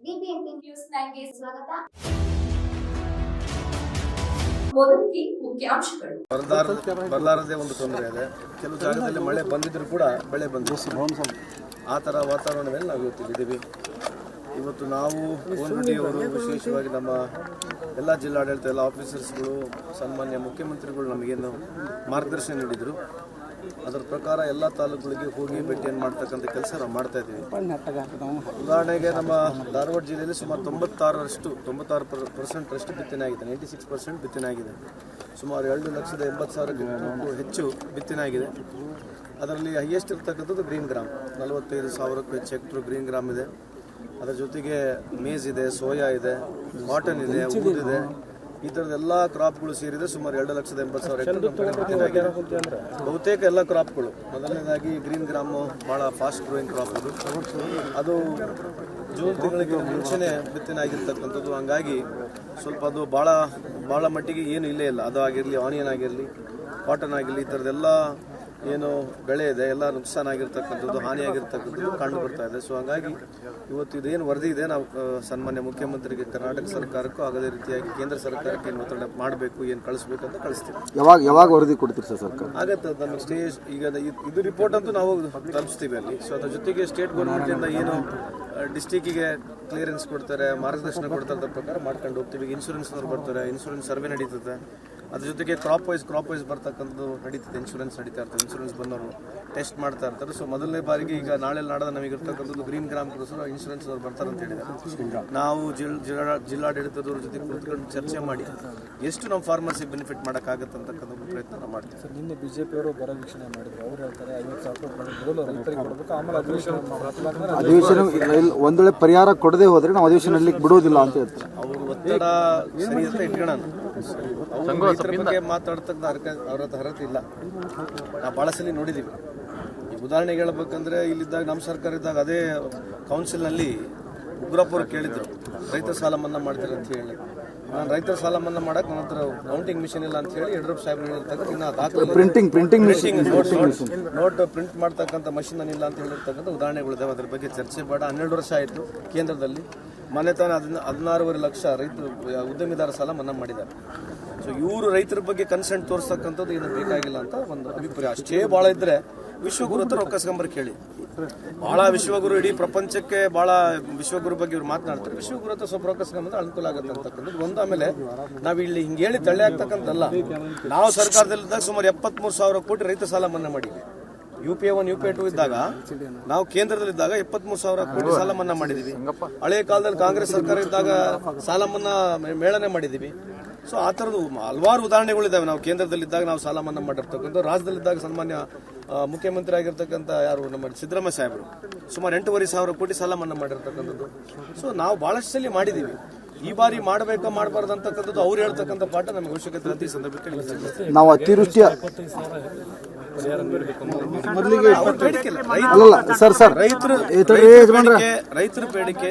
BBMP news 9ಗೆ ಸ್ವಾಗತ. ಮೊದಲಿಗೆ ಮುಖ್ಯಾಂಶಗಳು. ಬರಲಾರದೆ ಒಂದು ತೊಂದರೆ ಇದೆ. ಕೆಲವು ಜಾಗದಲ್ಲಿ ಮಳೆ ಬಂದಿದ್ರು ಕೂಡ ಬೆಳೆ ಬಂದು ಆ ಥರ ವಾತಾವರಣದಲ್ಲಿ ನಾವು ಇವತ್ತಿದ್ದೀವಿ. ಇವತ್ತು ನಾವು ಕೋನರೆಡ್ಡಿಯವರು ವಿಶೇಷವಾಗಿ ನಮ್ಮ ಎಲ್ಲ ಜಿಲ್ಲಾಡಳಿತ ಎಲ್ಲ ಆಫೀಸರ್ಸ್ಗಳು ಸನ್ಮಾನ್ಯ ಮುಖ್ಯಮಂತ್ರಿಗಳು ನಮಗೇನು ಮಾರ್ಗದರ್ಶನ ನೀಡಿದರು. ಅದರ ಪ್ರಕಾರ ಎಲ್ಲ ತಾಲೂಕುಗಳಿಗೆ ಹೋಗಿ ಭೇಟಿಯನ್ನು ಮಾಡ್ತಕ್ಕಂಥ ಕೆಲಸ ನಾವು ಮಾಡ್ತಾ ಇದ್ದೀವಿ. ಉದಾಹರಣೆಗೆ ನಮ್ಮ ಧಾರವಾಡ ಜಿಲ್ಲೆಯಲ್ಲಿ ಸುಮಾರು 96% ಬಿತ್ತನೆ ಆಗಿದೆ. 96% ಬಿತ್ತನೆ ಆಗಿದೆ. ಸುಮಾರು 2,80,000 ಹೆಚ್ಚು ಬಿತ್ತನೆ ಆಗಿದೆ. ಅದರಲ್ಲಿ ಹೈಯೆಸ್ಟ್ ಇರ್ತಕ್ಕಂಥದ್ದು ಗ್ರೀನ್ ಗ್ರಾಮ್. 45,000ಕ್ಕೂ ಹೆಚ್ಚು ಹೆಕ್ಟರ್ ಗ್ರೀನ್ ಗ್ರಾಮ್ ಇದೆ. ಅದರ ಜೊತೆಗೆ ಮೇಜ್ ಇದೆ, ಸೋಯಾ ಇದೆ, ಕಾಟನ್ ಇದೆ, ಊದ್ ಇದೆ. ಈ ಥರದ ಎಲ್ಲ ಕ್ರಾಪ್ಗಳು ಸೇರಿದೆ ಸುಮಾರು 2,80,000 ಹೆಕ್ಟರ್. ಬಹುತೇಕ ಎಲ್ಲ ಕ್ರಾಪ್ಗಳು, ಮೊದಲನೇದಾಗಿ ಗ್ರೀನ್ ಗ್ರಾಮು ಭಾಳ ಫಾಸ್ಟ್ ಗ್ರೋಯಿಂಗ್ ಕ್ರಾಪ್ ಅದು ಜೂನ್ ತಿಂಗಳಿಗೆ ಮುಂಚೆನೇ ಬಿತ್ತನೆ ಆಗಿರ್ತಕ್ಕಂಥದ್ದು. ಹಂಗಾಗಿ ಸ್ವಲ್ಪ ಅದು ಭಾಳ ಮಟ್ಟಿಗೆ ಏನು ಇಲ್ಲೇ ಇಲ್ಲ. ಅದು ಆಗಿರಲಿ, ಆನಿಯನ್ ಆಗಿರಲಿ, ಕಾಟನ್ ಆಗಿರಲಿ, ಈ ಥರದ್ದೆಲ್ಲ ಏನು ಬೆಳೆ ಇದೆ ಎಲ್ಲ ನುಕ್ಸಾನ್ ಆಗಿರ್ತಕ್ಕಂಥದ್ದು, ಹಾನಿಯಾಗಿರ್ತಕ್ಕಂಥದ್ದು ಕಂಡು ಬರ್ತಾ ಇದೆ. ಸೊ ಹಾಗಾಗಿ ಇವತ್ತು ಇದೇನು ವರದಿ ಇದೆ ನಾವು ಸನ್ಮಾನ್ಯ ಮುಖ್ಯಮಂತ್ರಿಗೆ, ಕರ್ನಾಟಕ ಸರ್ಕಾರಕ್ಕೂ ಆಗದೇ ರೀತಿಯಾಗಿ ಕೇಂದ್ರ ಸರ್ಕಾರಕ್ಕೆ ಏನು ಒತ್ತಡ ಮಾಡಬೇಕು, ಏನು ಕಳಿಸ್ಬೇಕು ಅಂತ ಕಳಿಸ್ತೀವಿ. ಯಾವಾಗ ವರದಿ ಕೊಡ್ತೀರಿ ಸರ್ ಸರ್ಕಾರ? ಆಗತ್ತೆ ನಮಗೆ ಸ್ಟೇಜ್ ಈಗ ಇದು ರಿಪೋರ್ಟ್ ಅಂತೂ ನಾವು ತಲುಪಿಸ್ತೀವಿ ಅಲ್ಲಿ. ಸೊ ಅದ್ರ ಜೊತೆಗೆ ಸ್ಟೇಟ್ ಗೌರ್ಮೆಂಟಿಂದ ಏನು ಡಿಸ್ಟಿಕ್ಕಿಗೆ ಕ್ಲಿಯರೆನ್ಸ್ ಕೊಡ್ತಾರೆ, ಮಾರ್ಗದರ್ಶನ ಕೊಡ್ತಾರೆ, ಅದ್ರ ಪ್ರಕಾರ ಮಾಡ್ಕೊಂಡು ಹೋಗ್ತೀವಿ. ಇನ್ಶೂರೆನ್ಸ್ನವ್ರು ಬರ್ತಾರೆ, ಇನ್ಶೂರೆನ್ಸ್ ಸರ್ವೆ ನಡೀತದೆ. ಅದ್ರ ಜೊತೆಗೆ ಕ್ರಾಪ್ ವೈಸ್ ಬರ್ತಕ್ಕಂಥದ್ದು ನಡೀತದೆ. ಇನ್ಶೂರೆನ್ಸ್ ನಡೀತಾ ಇರ್ತದೆ. ಇನ್ಶೂರೆನ್ಸ್ ಬಂದವರು ಟೆಸ್ಟ್ ಮಾಡ್ತಾ ಇರ್ತಾರೆ. ಸೊ ಮೊದಲನೇ ಬಾರಿಗೆ ಈಗ ನಾಳೆ ನಾಡದ ನಮಗೆ ಇರ್ತಕ್ಕಂಥದ್ದು ಗ್ರೀನ್ ಗ್ರಾಮ್ ಇನ್ಶೂರೆನ್ಸ್ ಅವ್ರು ಬರ್ತಾರೆ ಅಂತ ಹೇಳಿದ್ದಾರೆ. ನಾವು ಜಿಲ್ಲಾಡಳಿತದವ್ರ ಜೊತೆ ಕುಳಿತುಕೊಂಡು ಚರ್ಚೆ ಮಾಡಿ ಎಷ್ಟು ನಮ್ಮ ಫಾರ್ಮರ್ಸಿಗೆ ಬೆನಿಫಿಟ್ ಮಾಡೋಕ್ಕಾಗತ್ತೆ ಅಂತಕ್ಕಂಥ ಪ್ರಯತ್ನ ನಾವು ಮಾಡ್ತೀವಿ. ಸರ್, ನಿನ್ನೆ ಬಿಜೆಪಿಯವರು ಬರ ವೀಕ್ಷಣೆ ಮಾಡಿದ್ರು. ಅವ್ರು ಹೇಳ್ತಾರೆ 50,000 ಮೊದಲು ರೈತರಿಗೆ ಕೊಡಬೇಕು, ಆಮೇಲೆ ಅಧಿವೇಶನ ಒಂದ್ ವೇಳೆ ಪರಿಹಾರ ಕೊಡದೆ ಹೋದ್ರೆ ನಾವು ಅಧಿವೇಶನ ಬಿಡೋದಿಲ್ಲ ಅಂತ ಹೇಳ್ತಾರೆ. ಅವರು ಒತ್ತಡ ಸರಿ ಅಂತ ಇಟ್ಕೊಳ್ಳೋಣ. ರೈತರ ಬಗ್ಗೆ ಮಾತಾಡ್ತಕ್ಕ ಅವ್ರ ಅರ್ಹತೆ ಇಲ್ಲ. ನಾವು ಭಾಳ ಸಲ ನೋಡಿದ್ದೀವಿ. ಈ ಉದಾಹರಣೆಗೆ ಹೇಳ್ಬೇಕಂದ್ರೆ ಇಲ್ಲಿದ್ದಾಗ ನಮ್ಮ ಸರ್ಕಾರ ಇದ್ದಾಗ ಅದೇ ಕೌನ್ಸಿಲ್ನಲ್ಲಿ ಉಗ್ರಪ್ಪರು ಕೇಳಿದ್ರು ರೈತರ ಸಾಲ ಮನ್ನಾ ಮಾಡ್ತಾರೆ ಅಂತ ಹೇಳಿ. ನಾನು ರೈತರ ಸಾಲ ಮನ್ನಾ ಮಾಡಕ್ಕೆ ನನ್ನ ಹತ್ರ ಕೌಂಟಿಂಗ್ ಮಿಷಿನ್ ಇಲ್ಲ ಅಂತ ಹೇಳಿ ಯಡಿಯೂರಪ್ಪ ಸಾಹೇಬ್ ಹೇಳಿರ್ತಕ್ಕಂಥ ಇನ್ನು ಪ್ರಿಂಟಿಂಗ್ ನೋಟ್ ಪ್ರಿಂಟ್ ಮಾಡ್ತಕ್ಕಂಥ ಮಷಿನ್ ಇಲ್ಲ ಅಂತ ಹೇಳಿರ್ತಕ್ಕಂಥ ಉದಾಹರಣೆಗಳಿದ್ದಾವೆ. ಅದ್ರ ಬಗ್ಗೆ ಚರ್ಚೆ ಬೇಡ. 12 ವರ್ಷ ಆಯಿತು ಕೇಂದ್ರದಲ್ಲಿ. ಮೊನ್ನೆ ತಾನು 16.5 ಲಕ್ಷ ರೈತರು ಉದ್ಯಮಿದಾರ ಸಾಲ ಮನ್ನಾ ಮಾಡಿದ್ದಾರೆ. ಸೊ ಇವರು ರೈತರ ಬಗ್ಗೆ ಕನ್ಸೆಂಟ್ ತೋರಿಸ್ತಕ್ಕಂಥದ್ದು ಏನು ಬೇಕಾಗಿಲ್ಲ ಅಂತ ಒಂದು ಅಭಿಪ್ರಾಯ. ಅಷ್ಟೇ ಭಾಳ ಇದ್ರೆ ವಿಶ್ವಗುರು ಹತ್ರ ರೊಕ್ಕಸ್ಕೊಂಬರ್ ಕೇಳಿ. ಭಾಳ ವಿಶ್ವಗುರು ಇಡೀ ಪ್ರಪಂಚಕ್ಕೆ ಭಾಳ ವಿಶ್ವಗುರು ಬಗ್ಗೆ ಇವ್ರು ಮಾತನಾಡ್ತಾರೆ. ವಿಶ್ವಗುರು ಹತ್ರ ಸ್ವಲ್ಪ ರೊಕ್ಕಸ್ಕೊಂಬಂದ್ರೆ ಅನುಕೂಲ ಆಗುತ್ತೆ ಅಂತಕ್ಕಂಥದ್ದು ಒಂದು. ಆಮೇಲೆ ನಾವು ಇಲ್ಲಿ ಹಿಂಗೆ ಹೇಳಿ ತಳ್ಳಿ ಆಗ್ತಕ್ಕಂಥಲ್ಲ. ನಾವು ಸರ್ಕಾರದಲ್ಲಿದ್ದಾಗ ಸುಮಾರು 73,000 ಕೋಟಿ ರೈತ ಸಾಲ ಮನ್ನಾ ಮಾಡಿದ್ವಿ. UPA 1 UPA 2 ಇದ್ದಾಗ ನಾವು ಕೇಂದ್ರದಲ್ಲಿದ್ದಾಗ 73,000 ಕೋಟಿ ಸಾಲ ಮನ್ನಾ ಮಾಡಿದೀವಿ. ಹಳೆಯ ಕಾಲದಲ್ಲಿ ಕಾಂಗ್ರೆಸ್ ಸರ್ಕಾರ ಇದ್ದಾಗ ಸಾಲ ಮನ್ನಾ ಮೇಳನೆ ಮಾಡಿದೀವಿ. ಸೊ ಆ ಥರದ್ದು ಹಲವಾರು ಉದಾಹರಣೆಗಳಿದ್ದಾವೆ. ನಾವು ಕೇಂದ್ರದಲ್ಲಿದ್ದಾಗ ನಾವು ಸಾಲ ಮನ್ನಾ ಮಾಡಿರ್ತಕ್ಕಂಥ, ರಾಜ್ಯದಲ್ಲಿದ್ದಾಗ ಸನ್ಮಾನ್ಯ ಮುಖ್ಯಮಂತ್ರಿ ಆಗಿರ್ತಕ್ಕಂಥ ಯಾರು ನಮ್ಮ ಸಿದ್ದರಾಮಯ್ಯ ಸಾಹೇಬರು ಸುಮಾರು 8,500 ಕೋಟಿ ಸಾಲ ಮನ್ನಾ ಮಾಡಿರ್ತಕ್ಕಂಥದ್ದು. ಸೊ ನಾವು ಬಹಳಷ್ಟು ಸಲ ಮಾಡಿದ್ದೀವಿ. ಈ ಬಾರಿ ಮಾಡಬೇಕಾ ಮಾಡಬಾರ್ದು ಅಂತಕ್ಕಂಥದ್ದು ಅವ್ರು ಹೇಳ್ತಕ್ಕಂಥ ಪಾಠ ನಮಗೆ ಅವಶ್ಯಕತೆ ಅಂತ ಈ ಸಂದರ್ಭಕ್ಕೆ ನಾವು ಅತಿವೃಷ್ಟಿಯ ಮೊದಲಿಗೆ ರೈತರ ಬೇಡಿಕೆ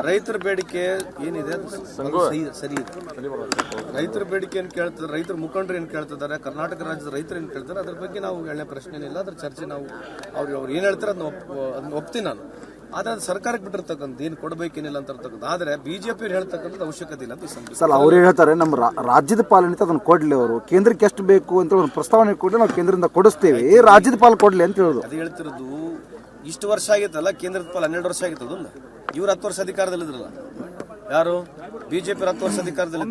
ರೈತರ ಬೇಡಿಕೆ ಏನಿದೆ ಸರಿ ಇದೆ. ರೈತರ ಬೇಡಿಕೆ ಏನ್ ಕೇಳ್ತಾರೆ, ರೈತರ ಮುಖಂಡರು ಏನ್ ಕೇಳ್ತಿದ್ದಾರೆ, ಕರ್ನಾಟಕ ರಾಜ್ಯದ ರೈತರು ಏನ್ ಕೇಳ್ತಾರೆ, ಅದ್ರ ಬಗ್ಗೆ ನಾವು ಹೇಳೋ ಪ್ರಶ್ನೆ ಇಲ್ಲ. ಅದ್ರ ಚರ್ಚೆ ನಾವು ಅವ್ರು ಏನ್ ಹೇಳ್ತಾರೆ ಅದನ್ನ ಒಪ್ತೀನಿ ನಾನು. ಆದ್ರೆ ಅದು ಸರ್ಕಾರಕ್ಕೆ ಬಿಟ್ಟಿರ್ತಕ್ಕಂಥ ಏನು ಕೊಡಬೇಕೇನಿಲ್ಲ ಅಂತ ಇರ್ತಕ್ಕಂಥ. ಆದ್ರೆ ಬಿಜೆಪಿ ಹೇಳ್ತಕ್ಕಂಥದ್ದು ಅವಶ್ಯಕತೆ ಇಲ್ಲ ಅಂತ ಸರ್ ಅವ್ರು ಹೇಳ್ತಾರೆ ನಮ್ಮ ರಾಜ್ಯದ ಪಾಲನೆ ಅದನ್ನು ಕೊಡ್ಲಿ, ಅವರು ಕೇಂದ್ರಕ್ಕೆ ಎಷ್ಟು ಬೇಕು ಅಂತ ಒಂದು ಪ್ರಸ್ತಾವನೆ ಕೊಡ್ಲಿ, ನಾವು ಕೇಂದ್ರದಿಂದ ಕೊಡಿಸ್ತೇವೆ, ರಾಜ್ಯದ ಪಾಲು ಕೊಡ್ಲಿ ಅಂತ ಹೇಳುದು. ಅದು ಹೇಳ್ತಿರೋದು ಇಷ್ಟು ವರ್ಷ ಆಗಿತ್ತಲ್ಲ, ಕೇಂದ್ರದ ಪಾಲು 12 ವರ್ಷ ಆಗಿತ್ತದ. ಇವ್ರು 10 ವರ್ಷ ಅಧಿಕಾರದಲ್ಲಿದ್ರಲ್ಲ. ಯಾರು ಬಿಜೆಪಿ 10 ವರ್ಷ ಅಧಿಕಾರದಲ್ಲಿ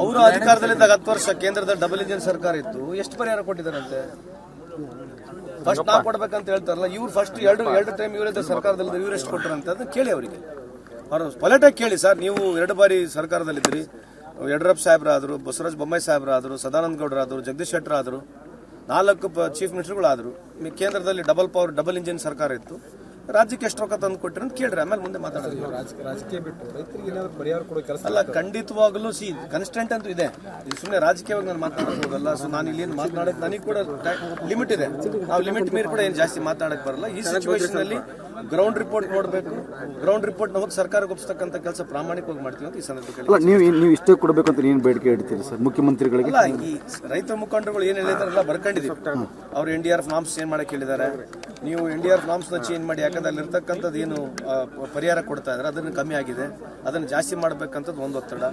ಅವರು ಅಧಿಕಾರದಲ್ಲಿದ್ದಾಗ 10 ವರ್ಷ ಕೇಂದ್ರದಲ್ಲಿ ಡಬಲ್ ಇಂಜಿನ್ ಸರ್ಕಾರ ಇತ್ತು. ಎಷ್ಟು ಪರಿಹಾರ ಕೊಟ್ಟಿದ್ದಾರಂತೆ? ಫಸ್ಟ್ ನಾವು ಕೊಡ್ಬೇಕಂತ ಹೇಳ್ತಾರಲ್ಲ, ಇವ್ರು ಫಸ್ಟ್ ಎರಡು ಟೈಮ್ ಇವರಿದ್ದ ಸರ್ಕಾರದಲ್ಲಿ ಇವ್ರು ಎಷ್ಟು ಕೊಟ್ಟರಂತ ಅದನ್ನ ಕೇಳಿ ಅವರಿಗೆ. ಅವ್ರು ಪೊಲೈಟಾಗಿ ಕೇಳಿ, ಸರ್ ನೀವು 2 ಬಾರಿ ಸರ್ಕಾರದಲ್ಲಿದ್ರಿ, ಯಡಿಯೂರಪ್ಪ ಸಾಹೇಬ್ರಾದ್ರು, ಬಸವರಾಜ ಬೊಮ್ಮಾಯಿ ಸಾಹೇಬ್ರಾದ್ರು, ಸದಾನಂದ ಗೌಡರಾದ್ರು, ಜಗದೀಶ್ ಶೆಟ್ಟರ್ ಆದ್ರು, 4 ಚೀಫ್ ಮಿನಿಸ್ಟರ್ಗಳಾದ್ರು. ಕೇಂದ್ರದಲ್ಲಿ ಡಬಲ್ ಇಂಜಿನ್ ಸರ್ಕಾರ ಇತ್ತು. ರಾಜ್ಯಕ್ಕೆ ಎಷ್ಟು ರೊಕ್ಕ ತಂದು ಕೊಟ್ಟರೆ ಅಂತ ಕೇಳ್ರಿ, ಆಮೇಲೆ ಮುಂದೆ ಮಾತಾಡೋದು. ರಾಜಕೀಯ ಬಿಟ್ಟು ರೈತರಿಗೆ ಏನಾದ್ರು ಪರಿಹಾರ ಕೊಡೋ ಕೆಲಸ ಅಲ್ಲ, ಖಂಡಿತವಾಗಲೂ ಕನ್ಸ್ಟೆಂಟ್ ಅಂತೂ ಇದೆ. ಸುಮ್ಮನೆ ರಾಜಕೀಯವಾಗಿ ನಾನು ಮಾತಾಡೋಕೆ ಹೋಗಲ್ಲ. ಸೊ ನಾನು ಇಲ್ಲಿ ಏನು ಮಾತನಾಡೋಕೆ ನನಗೆ ಕೂಡ ಲಿಮಿಟ್ ಇದೆ. ನಾವು ಲಿಮಿಟ್ ಮೀರಿ ಕೂಡ ಏನು ಜಾಸ್ತಿ ಮಾತಾಡಕ್ಕೆ ಬರಲ್ಲ. ಈ ಸಿಚುವೇಶನ್ ಅಲ್ಲಿ ಗ್ರೌಂಡ್ ರಿಪೋರ್ಟ್ ನೋಡಬೇಕು. ಗ್ರೌಂಡ್ ರಿಪೋರ್ಟ್ ನಮಗೆ ಸರ್ಕಾರಕ್ಕೆ ಒಪ್ಪಿಸ್ತಕ್ಕಂಥ ಕೆಲಸ ಪ್ರಾಮಾಣಿಕವಾಗಿ ಮಾಡ್ತೀವಿ ಅಂತ ಈ ಸಂದರ್ಭದಲ್ಲಿ. ಅಲ್ಲ ನೀವು ಇಷ್ಟೇ ಕೊಡಬೇಕು ಅಂತ ಏನು ಬೇಡಿಕೆ ಇಡ್ತೀರಿ ಸರ್ ಮುಖ್ಯಮಂತ್ರಿಗಳಿಗೆ? ಅಲ್ಲ, ಈ ರೈತ ಮುಖಂಡರುಗಳು ಏನು ಹೇಳಿದಾರಲ್ಲ ಬರ್ಕೊಂಡಿದ್ದೀವಿ. ಅವ್ರು NDRF ನಾಮ್ಸ್ ಚೇಂಜ್ ಮಾಡಕ್ಕೆ ಹೇಳಿದ್ದಾರೆ. ನೀವು NDRF ನಾಮ್ಸ್ನ ಚೇಂಜ್ ಮಾಡಿ, ಯಾಕಂದ್ರೆ ಅಲ್ಲಿರ್ತಕ್ಕಂಥದ್ದು ಏನು ಪರಿಹಾರ ಕೊಡ್ತಾ ಇದ್ದಾರೆ ಅದನ್ನು ಕಮ್ಮಿ ಆಗಿದೆ, ಅದನ್ನು ಜಾಸ್ತಿ ಮಾಡಬೇಕಂತದ್ದು ಒಂದು ಒತ್ತಡ.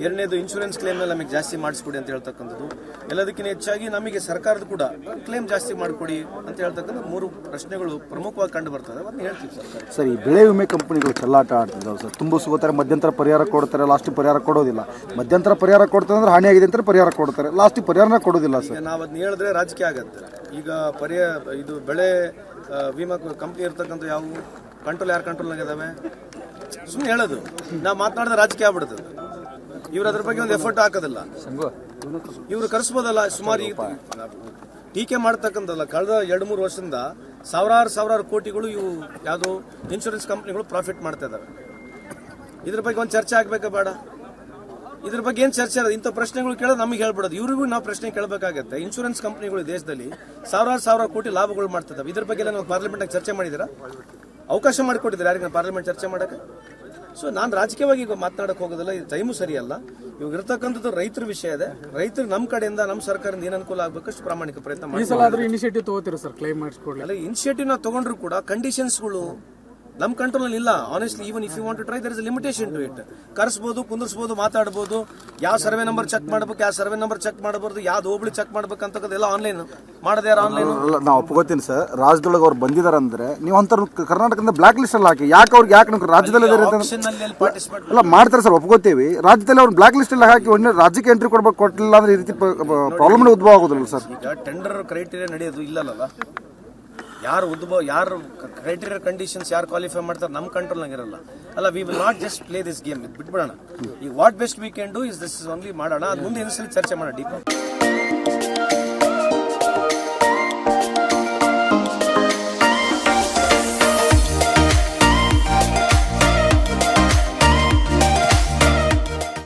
ಎರಡನೇದು ಇನ್ಶೂರೆನ್ಸ್ ಕ್ಲೇಮ್ ಮೇಲೆ ನಮಗೆ ಜಾಸ್ತಿ ಮಾಡಿಸ್ಕೊಡಿ ಅಂತ ಹೇಳ್ತಕ್ಕಂಥದ್ದು. ಎಲ್ಲದಕ್ಕಿಂತ ಹೆಚ್ಚಾಗಿ ನಮಗೆ ಸರ್ಕಾರದ ಕೂಡ ಕ್ಲೇಮ್ ಜಾಸ್ತಿ ಮಾಡಿಕೊಡಿ ಅಂತ ಹೇಳ್ತಕ್ಕಂಥ 3 ಪ್ರಶ್ನೆಗಳು ಪ್ರಮುಖವಾಗಿ ಕಂಡು ಬರ್ತದೆ. ಅದನ್ನ ಹೇಳ್ತೀವಿ ಸರ್ಕಾರ. ಸರ್, ಈ ಬೆಳೆ ವಿಮೆ ಕಂಪನಿಗಳು ಚೆಲ್ಲಾಟ ಆಡ್ತಿದ್ದಾವೆ ಸರ್. ತುಂಬಿಸ್ಕೋತಾರೆ, ಮಧ್ಯಂತರ ಪರಿಹಾರ ಕೊಡ್ತಾರೆ, ಲಾಸ್ಟಿಗೆ ಪರಿಹಾರ ಕೊಡೋದಿಲ್ಲ. ಮಧ್ಯಂತರ ಪರಿಹಾರ ಕೊಡ್ತಾರೆ ಅಂದ್ರೆ ಹಾನಿಯಾಗಿದೆ ಅಂತ ಪರಿಹಾರ ಕೊಡ್ತಾರೆ, ಲಾಸ್ಟಿಗೆ ಪರಿಹಾರನ ಕೊಡೋದಿಲ್ಲ ಸರ್. ನಾವು ಅದನ್ನ ಹೇಳಿದ್ರೆ ರಾಜಕೀಯ ಆಗತ್ತೆ. ಈಗ ಇದು ಬೆಳೆ ವಿಮಾ ಕಂಪ್ನಿ ಇರ್ತಕ್ಕಂಥ ಯಾವ ಕಂಟ್ರೋಲ್, ಯಾರು ಕಂಟ್ರೋಲ್ನಾಗ ಇದಾವೆ ಸುಮ್ಮನೆ ಹೇಳೋದು. ನಾವು ಮಾತನಾಡಿದ್ರೆ ರಾಜಕೀಯ ಆಗ್ಬಿಡ್ತದೆ. ಇವ್ರು ಅದ್ರ ಬಗ್ಗೆ ಒಂದು ಎಫರ್ಟ್ ಹಾಕೋದಿಲ್ಲ. ಇವ್ರು ಕರೆಸ್ಬೋದಲ್ಲ. ಸುಮಾರು ಟೀಕೆ ಮಾಡ್ತಕ್ಕಂಥಲ್ಲ, ಕಳೆದ 2-3 ವರ್ಷದಿಂದ ಸಾವಿರಾರು ಕೋಟಿಗಳು ಇವು ಯಾವುದು ಇನ್ಶೂರೆನ್ಸ್ ಕಂಪ್ನಿಗಳು ಪ್ರಾಫಿಟ್ ಮಾಡ್ತಾ ಇದಾವೆ. ಇದ್ರ ಬಗ್ಗೆ ಒಂದು ಚರ್ಚೆ ಆಗ್ಬೇಕಾ ಬೇಡ? ಇದ್ರ ಬಗ್ಗೆ ಏನು ಚರ್ಚೆ ಇರೋದು? ಇಂಥ ಪ್ರಶ್ನೆಗಳು ಕೇಳೋದು ನಮಗೆ ಹೇಳ್ಬಿಡೋದು. ಇವ್ರಿಗೂ ನಾವು ಪ್ರಶ್ನೆ ಕೇಳಬೇಕಾಗತ್ತೆ. ಇನ್ಶೂರೆನ್ಸ್ ಕಂಪ್ನಿಗಳು ದೇಶದಲ್ಲಿ ಸಾವಿರಾರು ಕೋಟಿ ಲಾಭಗಳು ಮಾಡ್ತಿದ್ದಾವೆ. ಇದ್ರ ಬಗ್ಗೆ ನಾವು ಪಾರ್ಲಿಮೆಂಟ್ ಚರ್ಚೆ ಮಾಡಿದಿರಾ? ಅವಕಾಶ ಮಾಡಿಕೊಟ್ಟಿದ್ದಾರೆ ಯಾರಿಗೆ ಪಾರ್ಲಿಮೆಂಟ್ ಚರ್ಚೆ ಮಾಡಕ್ಕೆ? ಸೊ ನಾನು ರಾಜಕೀಯವಾಗಿ ಈಗ ಮಾತನಾಡಕ್ಕೆ ಹೋಗೋದಿಲ್ಲ. ಇದು ಟೈಮು ಸರಿಯಲ್ಲ. ಇವಾಗ ಇರ್ತಕ್ಕಂಥದ್ದು ರೈತರ ವಿಷಯ ಇದೆ. ರೈತರು ನಮ್ಮ ಕಡೆಯಿಂದ, ನಮ್ಮ ಸರ್ಕಾರದಿಂದ ಏನು ಅನುಕೂಲ ಆಗಬೇಕಷ್ಟು ಪ್ರಾಮಾಣಿಕ ಪ್ರಯತ್ನ ಮಾಡಿ. ಇನಿಷಿಯೇಟಿವ್ ತಗೋತೀರಾ ಸರ್ ಕ್ಲೈಮ್ ಮಾಡಿಸ್ಕೊಳ್ಳಿ? ಅಲ್ಲ, ಇನಿಷಿಯೇಟಿವ್ ನಾವು ತಗೊಂಡ್ರು ಕೂಡ ಕಂಡೀಷನ್ಸ್ಗಳು ನಮ್ಮ ಕಂಟ್ರೋಲ್ ಇಲ್ಲ. Honestly, even if you want to try, there is limitation to it. ಕರೆಸಬಹುದು, ಕುಂದಿರ್ಸಬಹುದು, ಮಾತಾಡಬಹುದು. ಯಾವ ಸರ್ವೆ ನಂಬರ್ ಚೆಕ್ ಮಾಡಬೇಕು, ಯಾವ ಸರ್ವೆ ನಂಬರ್ ಚೆಕ್ ಮಾಡಬಾರ್ದು, ಯಾವ್ದು ಹೋಬಳಿ ಚೆಕ್ ಮಾಡ್ಬೇಕಂತಕ್ಕದೆಲ್ಲ ಆನ್ಲೈನ್ ಮಾಡದೆ ಯಾರು ಆನ್ಲೈನ್. ನಾವು ಒಪ್ಕೋತೀನಿ ಸರ್. ರಾಜ್ಯದೊಳಗೆ ಅವ್ರು ಬಂದಿದ್ದಾರೆ ಅಂದ್ರೆ ನೀವು ಅಂತ ಕರ್ನಾಟಕದಿಂದ ಬ್ಲಾಕ್ ಲಿಸ್ಟ್ ಅಲ್ಲಿ ಹಾಕಿ. ಯಾಕೆ ಅವ್ರಿಗೆ ನಿಮ್ಗೆ ರಾಜ್ಯದಲ್ಲಿ ಅಲ್ಲ ಮಾಡ್ತಾರೆ ಸರ್, ಒಪ್ಕೋತೀವಿ. ರಾಜ್ಯದಲ್ಲಿ ಅವ್ರು ಬ್ಲಾಕ್ ಲಿಸ್ಟ್ ಅಲ್ಲಿ ಹಾಕಿ ಒಳ್ಳೆ ರಾಜ್ಯಕ್ಕೆ ಎಂಟ್ರಿ ಕೊಟ್ಟಿಲ್ಲ ಅಂದ್ರೆ ಈ ರೀತಿ ಪ್ರಾಬ್ಲಮ್ ಉದ್ಭವ ಆಗೋದಿಲ್ಲ ಸರ್. ಈಗ ಟೆಂಡರ್ ಕ್ರೈಟೀರಿಯಾ ನಡೆಯೋದು ಇಲ್ಲಲ್ಲ. ಯಾರು ಕ್ರೈಟೀರಿಯಾ ಕಂಡೀಷನ್ಸ್ ಯಾರು ಕ್ವಾಲಿಫೈ ಮಾಡ್ತಾರೆ ನಮ್ಮ ಕಂಟ್ರೋಲ್ನಾಗ ಇರಲ್ಲ. ಅಲ್ಲ, we will not just play this game. ಬಿಟ್ಬಿಡೋಣ. ಈಗ what best we can do is this only ಮಾಡೋಣ. ಅದು ಮುಂದೆ ಇನ್ನೊಂದ್ಸಲಿ ಚರ್ಚೆ ಮಾಡೋಣ ಡೀಪ್.